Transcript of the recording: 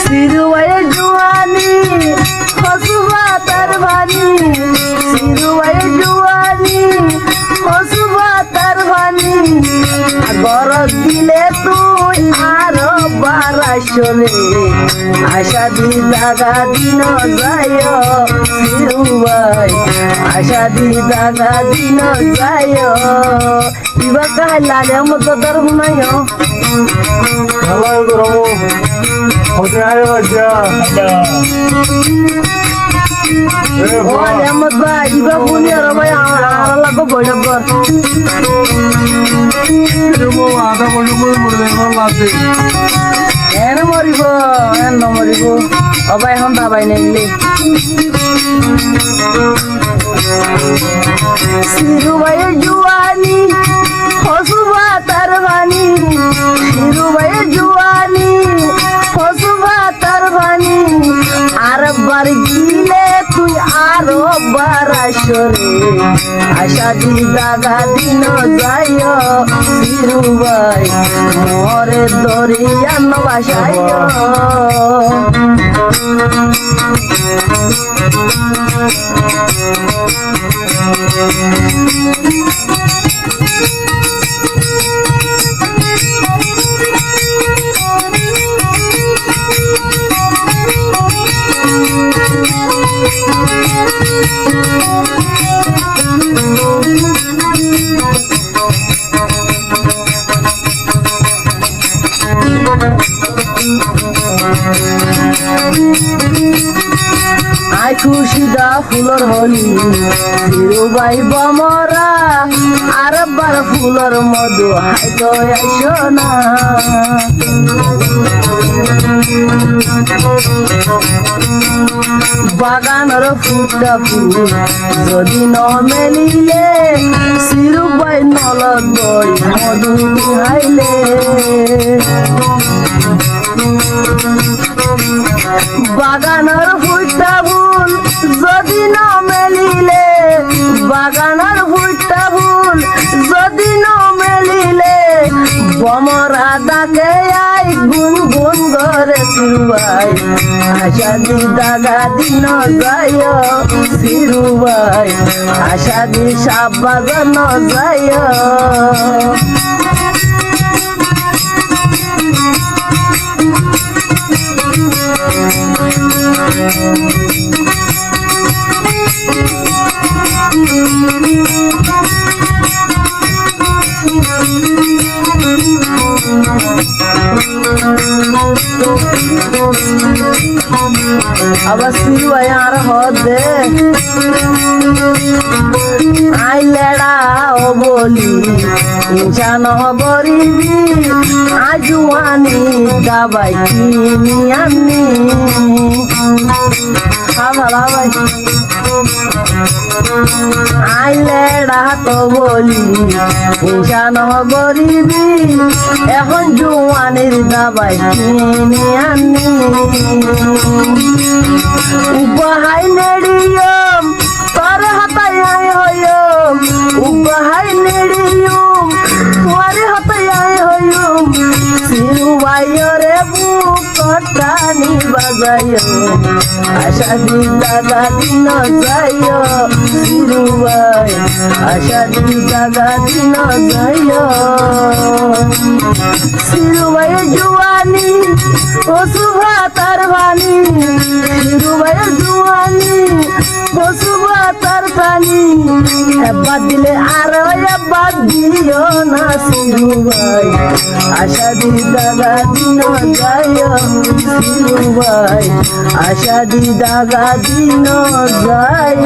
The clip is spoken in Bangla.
সিরুবাই জুয়ানি হসুবা তার ভানি সিরুবাই জুয়ানি হসুবা তার ভানি গরজ দিলে তুই আরো বারাসরে আশা দি দাগা দিন যায় সিরুবাই আশা দি দাগা দিন যায় ইবা কাহাই লাগে মতো তোর হুনায় Hello, Romo. Hotel aja. ও আহমদ ভাই ইবা বুনি আর ভাই আর লাগো বড় Romo ada morde mate. এন মরিব এন নমরিব অবাই এখন দাবাই নেইলে সিরুবাই জুয়ানি হসুবা তার ভানি সিরুবাই জুয়ানি হসুবা তার ভানি আর বার গিলে তুই আরো বারাসরে আশা দি দাগা দিন যায় সিরুবাই মরে দরিয়ান বাসায় আই খুশিদা ফুলর হলি সিরুবাই বমরা আর বার ফুলর মধু হাইতো আইসো না বাগানর ফুটা ফুল যদি ন মেলিলে সিরুবাই নলত বই মধু হাইলে বাগানর ফুটা ফুল যদি ন মেলিলে বাগানর ফুটা ফুল যদি ন মেলিলে বমরা ডাকে আই গুন গুন করে সিরুবাই আশা দি দাগা দিন যায় সিরুবাই আশা দি সাপ বাজান যায় আবার সিরুবাই আর হদে আই লেড়া ও বলি ইনসান গরিবি আজুয়ানি দাবাই কিনি আমি ভালা ভাই আই লেড়া তো বলি ইনসান গরিবি এখন জুয়ানির দাবাই কিনি আমি উপহাই নেড়িয়ম তোর হাতাই আই হইয়ম উপহাই নেড়িয়ম তোর হাতাই আই হইয়ম সিরুবাইরে বুক কটানি বাজায় আশা দি দাগা দিন যায় সিরুবাই আশা দি দাগা দিন যায় সিরুবাই জুয়ানি ও সুভা তার ভানি সিরুবাই জুয়ানি ও সুভা তার ভানি এবার দিলে আর এবার দিও না সিরুবাই আশা দি দাগা দিন যায় সিরুবাই আশা দি দাগা দিন যায়